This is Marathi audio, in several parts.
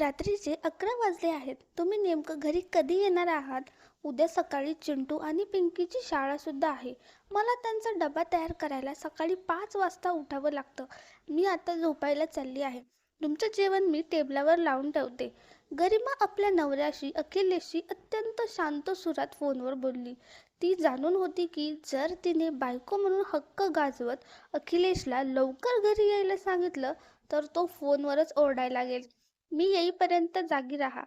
रात्रीचे 11 वाजले आहेत. तुम्ही नेमकं घरी कधी येणार आहात? उद्या सकाळी चिंटू आणि पिंकीची शाळा सुद्धा आहे. मला त्यांचा डबा तयार करायला सकाळी 5 वाजता उठावं लागतं. मी आता झोपायला चालली आहे. तुमचं जेवण मी टेबलावर लावून ठेवते. गरिमा आपल्या नवऱ्याशी अखिलेशशी अत्यंत शांत सुरात फोनवर बोलली. ती जाणून होती की जर तिने बायको म्हणून हक्क गाजवत अखिलेशला लवकर घरी यायला सांगितलं तर तो फोनवरच ओरडायला लागेल. मी येईपर्यंत जागी राहा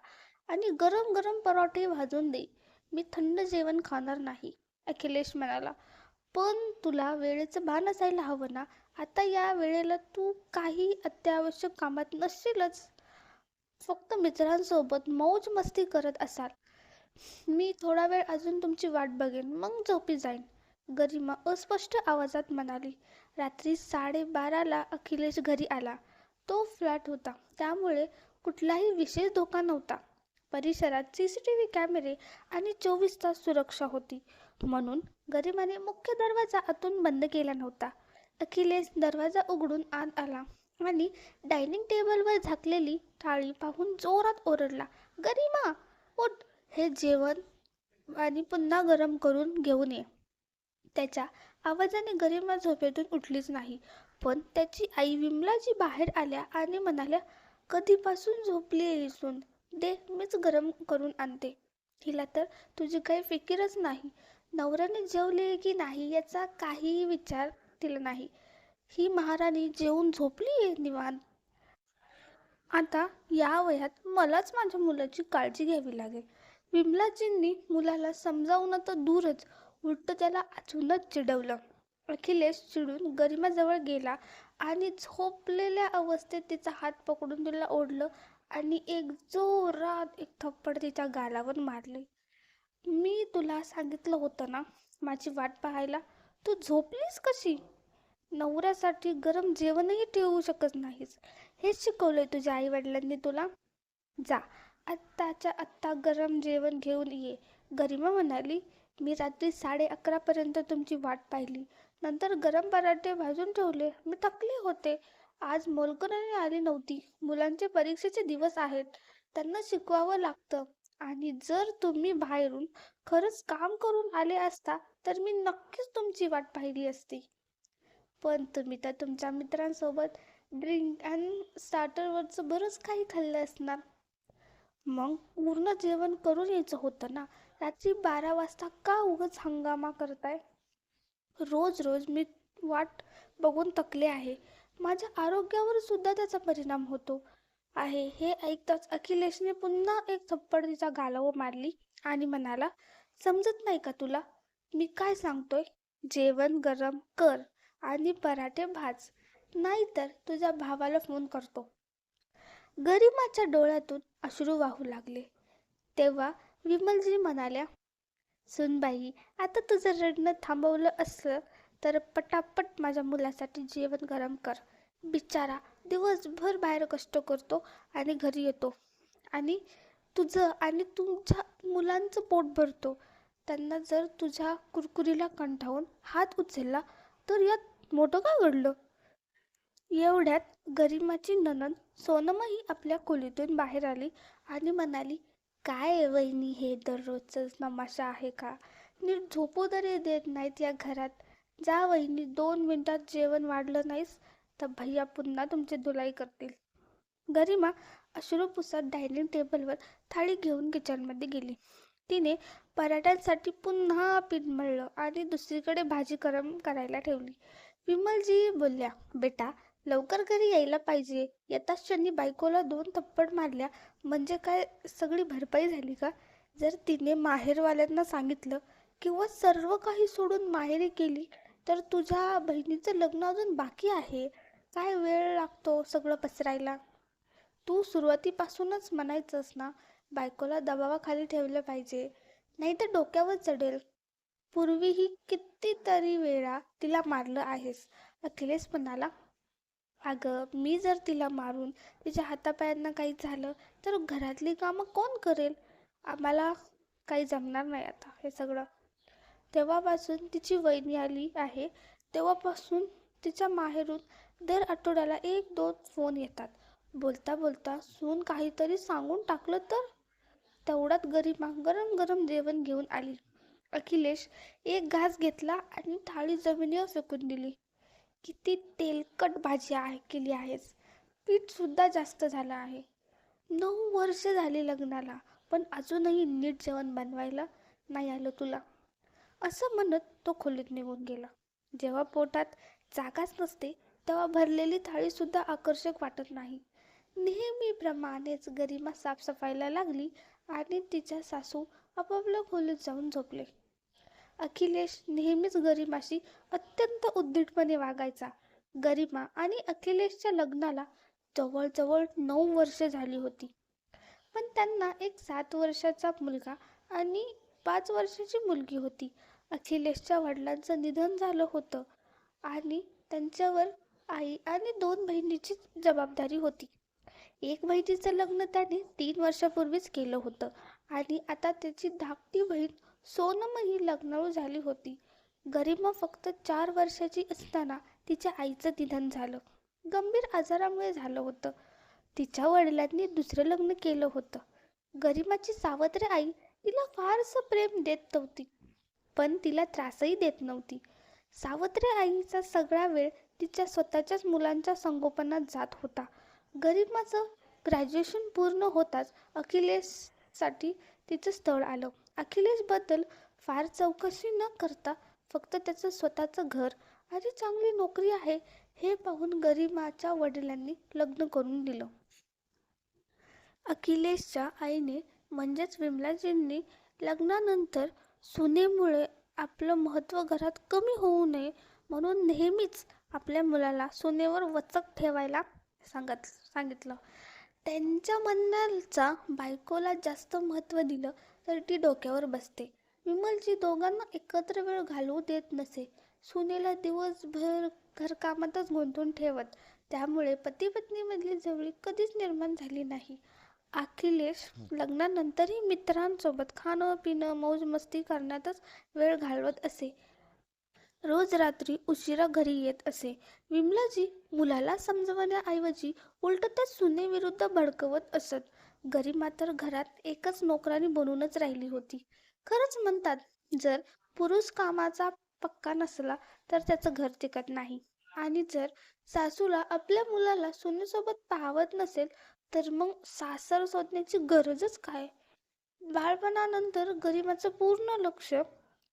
आणि गरम गरम परोठे भाजून दे. मी थंड जेवण खाणार नाही, अखिलेश म्हणाला. पण तुला वेळेचं भान असायला हवं ना. आता या वेळेला तू काही अत्यावश्यक कामात नसशीलच. फक्त मित्रांसोबत मौज मस्ती करत असाल. मी थोडा वेळ अजून तुमची वाट बघेन, मग झोपी जाईन, गरिमा अस्पष्ट आवाजात म्हणाली. रात्री 12:30ला अखिलेश घरी आला. तो फ्लॅट होता, त्यामुळे कुठलाही विशेष धोका नव्हता. परिसरात CCTV कॅमेरे आणि 24 तास सुरक्षा होती, म्हणून गरिमाने मुख्य दरवाजा आतून बंद केला नव्हता. अखिलेश दरवाजा उघडून आत आला आणि डायनिंग टेबलवर झाकलेली थाळी पाहून जोरात ओरडला. गरिमा, उठ! हे जेवण आणि पुन्हा गरम करून घेऊन ये. त्याच्या आवाजाने गरिमा झोपेतून उठलीच नाही. पण त्याची आई विमलाजी बाहेर आल्या आणि म्हणाल्या, कधीपासून झोपली येसून? दे, मीच गरम करून आणते. हिला तर तुझी काही फिकीरच नाही. नवऱ्याने जेवले की नाही याचा काहीही विचार तिला नाही. ही महाराणी जेवून झोपली निवांत. आता या वयात मलाच माझ्या मुलाची काळजी घ्यावी लागेल. विमलाजींनी मुलाला समजावणं तर दूरच, उलट त्याला अजूनच चिडवलं. अखिलेश चिडून गरिमाजवळ गेला आणि झोपलेल्या अवस्थेत तिचा हात पकडून तिला ओढलं आणि एक जोरात एक थप्पड तिच्या गालावर मारले. मी तुला सांगितलं होतं ना माझी वाट पाहायला. तू झोपलीस कशी? नवऱ्यासाठी गरम जेवणही ठेवू शकत नाहीस. हेच शिकवलंय तुझ्या आई वडिलांनी तुला? जा, आत्ताच्या आत्ता गरम जेवण घेऊन ये, गरिमा म्हणाली. मी रात्री 11:30पर्यंत तुमची वाट पाहिली. नंतर गरम पराठे भाजून ठेवले. मी थकले होते. आज मोलकरणी आली नव्हती. मुलांचे परीक्षेचे दिवस आहेत, त्यांना शिकवावं लागतं. आणि जर तुम्ही बाहेरून खरंच काम करून आले असता तर मी नक्कीच तुमची वाट पाहिली असती. पण तुम्ही तर तुमच्या मित्रांसोबत ड्रिंक अँड स्टार्टरवरचं बरंच काही खाल्लं असणार. मग पूर्ण जेवण करून यायचं होतं ना. रात्री 12 वाजता का उगाच हंगामा करताय? रोज रोज मी वाट बघून थकले आहे. माझ्या आरोग्यावर सुद्धा त्याचा परिणाम होतो आहे. हे ऐकताच अखिलेशने पुन्हा एक थप्पड तिच्या गालावर मारली आणि म्हणाला, समजत नाही का तुला? मी काय सांगतोय? जेवण गरम कर आणि पराठे भाज, नाहीतर तुझ्या भावाला फोन करतो. गरिमाच्या डोळ्यातून अश्रू वाहू लागले. तेव्हा विमलजी म्हणाल्या, सुनबाई, आता तुझं रडणं थांबवलं असलं तर पटापट माझ्या मुलासाठी जेवण गरम कर. बिचारा दिवसभर बाहेर कष्ट करतो आणि घरी येतो आणि तुझं आणि तुमच्या मुलांचं पोट भरतो. त्यांना जर तुझ्या कुरकुरीला कंटाळून हात उचलला तर यात मोठं काय घडलं? एवढ्यात गरिमाची नणंद सोनमही आपल्या खोलीतून बाहेर आली आणि म्हणाली, काय वहिनी, हे दररोजच तमाशा आहे का? नीट झोपू तरी देत नाहीत या घरात. जा वहिनी, 2 मिनिटात जेवण वाढलं नाहीस तर भैया पुन्हा तुमची धुलाई करतील. गरिमा अश्रू पुसत डायनिंग टेबलवर थाळी घेऊन किचनमध्ये गेली. तिने पराठ्यांसाठी पुन्हा पीठ मळलं आणि दुसरीकडे भाजी गरम करायला ठेवली. विमलजी बोलल्या, बेटा, लवकर घरी यायला पाहिजे. येताच क्षणी बायकोला 2 थप्पड मारल्या म्हणजे काय सगळी भरपाई झाली का? जर तिने माहेरवाल्यांना सांगितलं किंवा सर्व काही सोडून माहेरी गेली तर तुझ्या बहिणीचं लग्न अजून बाकी आहे. काय वेळ लागतो सगळं पसरायला. तू सुरुवातीपासूनच म्हणायचंस ना, बायकोला दबावाखाली ठेवलं पाहिजे, नाही तर डोक्यावर चढेल. पूर्वीही कितीतरी वेळा तिला मारलं आहेस, अखिलेश म्हणाला. अगं, मी जर तिला मारून तिच्या हातापायांना काही झालं तर घरातली कामं कोण करेल? आम्हाला काही जमणार नाही आता हे सगळं. तेव्हापासून तिची वहिनी आली आहे तेव्हापासून तिच्या माहेरून दर आठवड्याला 1-2 फोन येतात. बोलता बोलता सून काहीतरी सांगून टाकलं तर. तेवढ्यात गरिमा गरम गरम जेवण घेऊन आली. अखिलेश एक घास घेतला आणि थाळी जमिनीवर फेकून दिली. किती तेलकट भाजी केली आहेस. पीठ सुद्धा जास्त झालं आहे. 9 वर्ष झाली लग्नाला, पण अजूनही नीट जेवण बनवायला नाही आलं तुला. असं म्हणत तो खोलीत निघून गेला. जेव्हा पोटात जागाच नसते तेव्हा भरलेली थाळी सुद्धा आकर्षक वाटत नाही. नेहमीप्रमाणेच गरिमा साफसफाईला लागली आणि तिच्या सासू आपापल्या खोलीत जाऊन झोपले. अखिलेश नेहमीच गरिमाशी अत्यंत उद्धटपणे वागायचा. गरिमा आणि अखिलेशच्या लग्नाला जवळजवळ 9 वर्ष झाली होती. पण त्यांना एक 7 वर्षाचा मुलगा आणि 5 वर्षाची मुलगी होती. अखिलेशच्या वडिलांचं निधन झालं होतं आणि त्यांच्यावर आई आणि 2 बहिणीची जबाबदारी होती. एक बहिणीचं लग्न त्याने 3 वर्षापूर्वीच केलं होतं आणि आता त्याची धाकटी बहीण सोनमही लग्नावर झाली होती. गरिमा फक्त 4 वर्षाची असताना तिच्या आईचं निधन झालं. गंभीर आजारामुळे झालं होतं. तिच्या वडिलांनी दुसरं लग्न केलं होतं. गरिमाची सावत्र आई तिला फारसं प्रेम देत नव्हती, पण तिला त्रासही देत नव्हती. सावत्र आईचा सगळा वेळ तिच्या स्वतःच्याच मुलांच्या संगोपनात जात होता. गरिमाचं ग्रॅज्युएशन पूर्ण होताच अखिलेशसाठी तिचं स्थळ आलं. अखिलेशबद्दल फार चौकशी न करता फक्त त्याचं स्वतःचं घर आणि चांगली नोकरी आहे हे पाहून गरिमाच्या वडिलांनी लग्न करून दिलं. अखिलेशच्या आईने म्हणजेच विमलाजींनी लग्नानंतर सुनेमुळे आपलं महत्त्व घरात कमी होऊ नये म्हणून नेहमीच आपल्या मुलाला सुनेवर वचक ठेवायला सांगितलं. त्यांच्या म्हणण्याचा बायकोला जास्त महत्त्व दिलं तर ती डोक्यावर बसते. विमलजी दोघांना एकत्र वेळ घालवू देत नसे. सुनेला दिवसभर घरकामातच गुंतून ठेवत. त्यामुळे पती पत्नीमधली जवळीक कधीच निर्माण झाली नाही. अखिलेश लग्नानंतरही मित्रांसोबत खाणं पिणं मौज मस्ती करण्यातच वेळ घालवत असे. रोज रात्री उशिरा घरी येत असे. विमलाजी मुलाला समजवण्याऐवजी उलट त्या सुनेविरुद्ध भडकवत असत. गरिमा तर घरात एकच नोकरानी बनूनच राहिली होती. खरंच म्हणतात, जर पुरुष कामाचा पक्का नसला तर त्याचं घर टिकत नाही. आणि जर सासूला आपल्या मुलाला सुनेसोबत पाहवत नसेल तर मग सासर शोधण्याची गरजच काय. बाळपणानंतर गरिमाचं पूर्ण लक्ष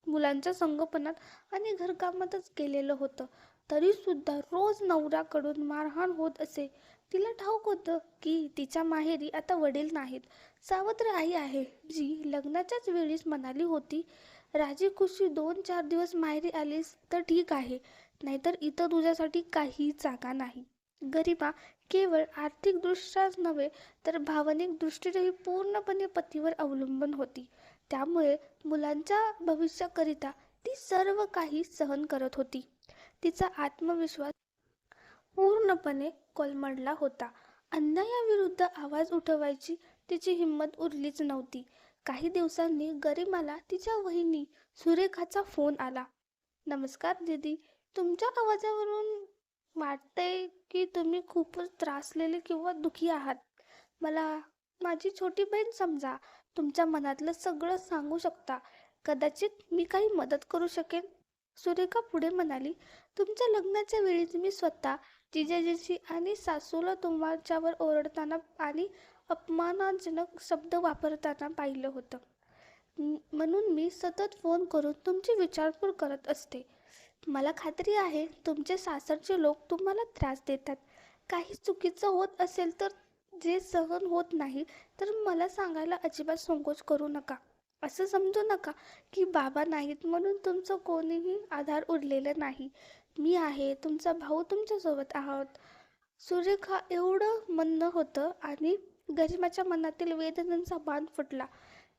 मुलांच्या संगोपनात आणि घरकामातच गेलेलं होतं. तरीसुद्धा रोज नवऱ्याकडून मारहाण होत असे. तिला ठाऊक होतं की तिच्या माहेरी आता वडील नाहीत, सावत्र आई आहे, जी लग्नाच्याच वेळीच म्हणाली होती, राजी खुशी 2-4 दिवस माहेरी आलीस तर ठीक आहे, नाहीतर इथं तुझ्यासाठी काही जागा नाही. गरिमा केवळ आर्थिकदृष्ट्याच नव्हे तर भावनिक दृष्टीनेही पूर्णपणे पतीवर अवलंबून होती. त्यामुळे मुलांच्या भविष्याकरिता ती सर्व काही सहन करत होती. तिचा आत्मविश्वास पूर्णपणे कोलमडला होता. अन्यायाविरुद्ध आवाज उठवायची तिची हिंमत उरलीच नव्हती. काही दिवसांनी गरिमाला तिच्या वहिनी सुरेखाचा फोन आला. नमस्कार दीदी, तुमच्या आवाजावरून वाटतंय की तुम्ही खूपच त्रासलेले किंवा दुखी आहात. मला माझी छोटी बहीण समजा. तुमच्या मनातलं सगळं सांगू शकता. कदाचित मी काही मदत करू शकेन. सुरेखा पुढे म्हणाली, तुमच्या लग्नाच्या वेळीच मी स्वतः जिजाजीची आणि सासूला तुमच्यावर ओरडताना आणि अपमानजनक शब्द वापरताना पाहिलं होतं. म्हणून मी सतत फोन करून तुमची विचारपूस करत असते. मला खात्री आहे तुमचे सासरचे लोक तुम्हाला त्रास देतात. काही चुकीचं होत असेल तर जे सहन होत नाही तर मला सांगायला अजिबात संकोच करू नका. असं समजू नका की बाबा नाहीत म्हणून तुमचं कोणीही आधार उरलेलं नाही. मी आहे, तुमचा भाऊ तुमच्यासोबत आहोत. सुरेखा एवढं म्हणणं होतं आणि गरिमाच्या मनातील वेदनांचा बांध फुटला.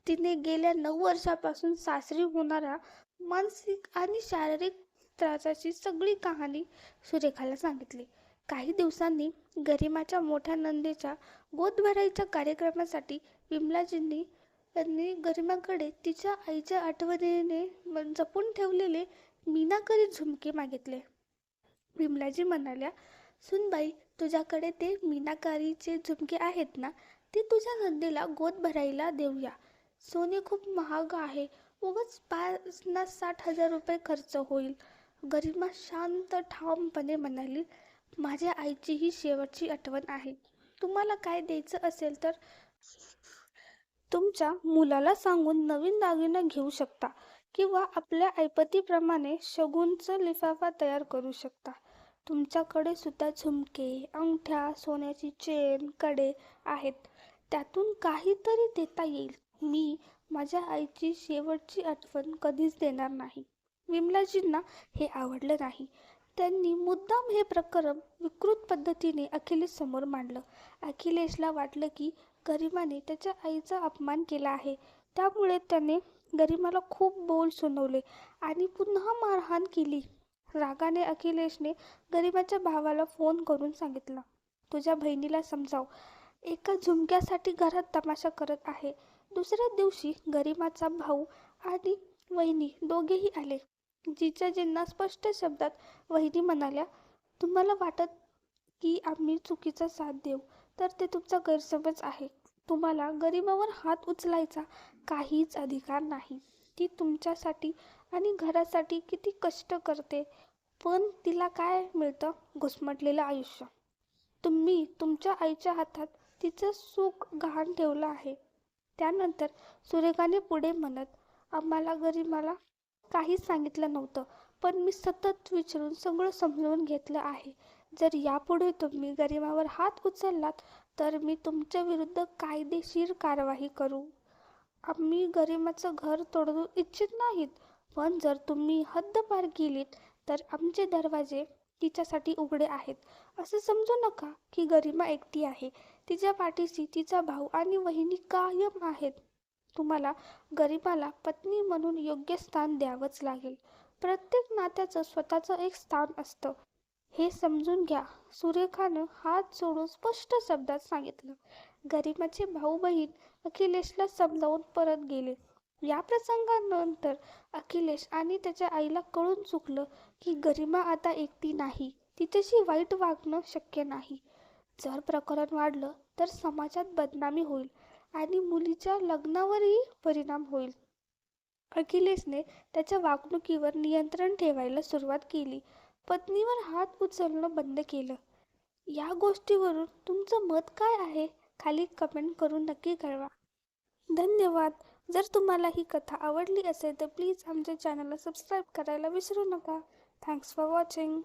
तिने गेल्या 9 वर्षापासून सासरी होणारा मानसिक आणि शारीरिक त्रासाची सगळी कहाणी सुरेखाला सांगितली. काही दिवसांनी गरिमाच्या मोठ्या नंदेच्या गोदभराईच्या कार्यक्रमासाठी विमलाजींनी गरिमाकडे तिच्या आईच्या आठवणीने जपून ठेवलेले मीनाकरी झुमके मागितले. विमलाजी म्हणाल्या, सुनबाई, तुझ्याकडे ते मीनाकारीचे झुमके आहेत ना, ते तुझ्या नंदीला गोद भरायला देऊया. सोने खूप महाग आहे, उगाच 50-60 हजार रुपये खर्च होईल. गरिमा शांत ठामपणे म्हणाली. माझ्या आईची ही शेवटची आठवण आहे. तुम्हाला काय द्यायचं असेल तर तुमच्या मुलाला सांगून नवीन दागिना घेऊ शकता किंवा आपल्या ऐपतीप्रमाणे शगुनचा लिफाफा तयार करू शकता. तुमच्याकडे सुद्धा झुमके, अंगठ्या, सोन्याची चेन, कडे आहेत. त्यातून काहीतरी देता येईल. मी माझ्या आईची शेवटची आठवण कधीच देणार नाही. विमलाजींना हे आवडलं नाही. त्यांनी मुद्दाम हे प्रकरण विकृत पद्धतीने अखिलेश समोर मांडलं. अखिलेशला वाटलं की गरिमाने त्याच्या आईचा अपमान केला आहे. त्यामुळे त्याने गरिमाला खूप बोल सुनावले आणि पुन्हा मारहाण केली. रागाने अखिलेशने गरिमाच्या भावाला फोन करून सांगितलं, तुझ्या बहिणीला समजाव, एका झुमक्यासाठी घरात तमाशा करत आहे. दुसऱ्या दिवशी गरिमाचा भाऊ आणि वहिनी दोघेही आले. जिजाजींना स्पष्ट शब्दात वहिनी म्हणाल्या, तुम्हाला वाटत की आम्ही चुकीचा साथ देऊ, तर ते तुमचा गैरसमज आहे. तुम्हाला गरिमावर हात उचलायचा काहीच अधिकार नाही. ती तुमच्यासाठी आणि घरासाठी किती कष्ट करते, पण तिला काय मिळतं? घुसमटलेलं आयुष्य. तुम्ही तुमच्या आईच्या हातात तिचं सुख गहाण ठेवलं आहे. त्यानंतर सुरेखाने पुढे म्हणत, आम्हाला गरिमाला काहीच सांगितलं नव्हतं, पण मी सतत विचारून सगळं समजून घेतलं आहे. जर यापुढे तुम्ही गरिमावर हात उचललात तर मी तुमच्या विरुद्ध कायदेशीर कारवाई करू. आम्ही गरिमाचं घर तोडू इच्छित नाहीत, पण जर तुम्ही हद्दपार केलीत तर आमचे दरवाजे तिच्यासाठी उघडे आहेत. असं समजू नका की गरिमा एकटी आहे. तिच्या पाठीशी तिचा भाऊ आणि वहिनी कायम आहेत. तुम्हाला गरिमाला पत्नी म्हणून योग्य स्थान द्यावंच लागेल. प्रत्येक नात्याचं स्वतःचं एक स्थान असतं, हे समजून घ्या. सुरेखानं हात जोडून स्पष्ट शब्दात सांगितलं. गरिमाचे भाऊ बहीण अखिलेशला समजावून परत गेले. या प्रसंगानंतर अखिलेश आणि त्याच्या आईला कळून चुकलं की गरिमा आता एकटी नाही. तिच्याशी वाईट वागणं शक्य नाही. जर प्रकरण वाढलं तर समाजात बदनामी होईल आणि मुलीच्या लग्नावरही परिणाम होईल. अखिलेशने त्याच्या वागणुकीवर नियंत्रण ठेवायला सुरुवात केली. पत्नीवर हात उचलणं बंद केलं. या गोष्टीवरून तुमचं मत काय आहे? खाली कमेंट करून नक्की कळवा. धन्यवाद. जर तुम्हाला ही कथा आवडली असेल तर प्लीज आमच्या चॅनलला सबस्क्राईब करायला विसरू नका. Thanks for watching.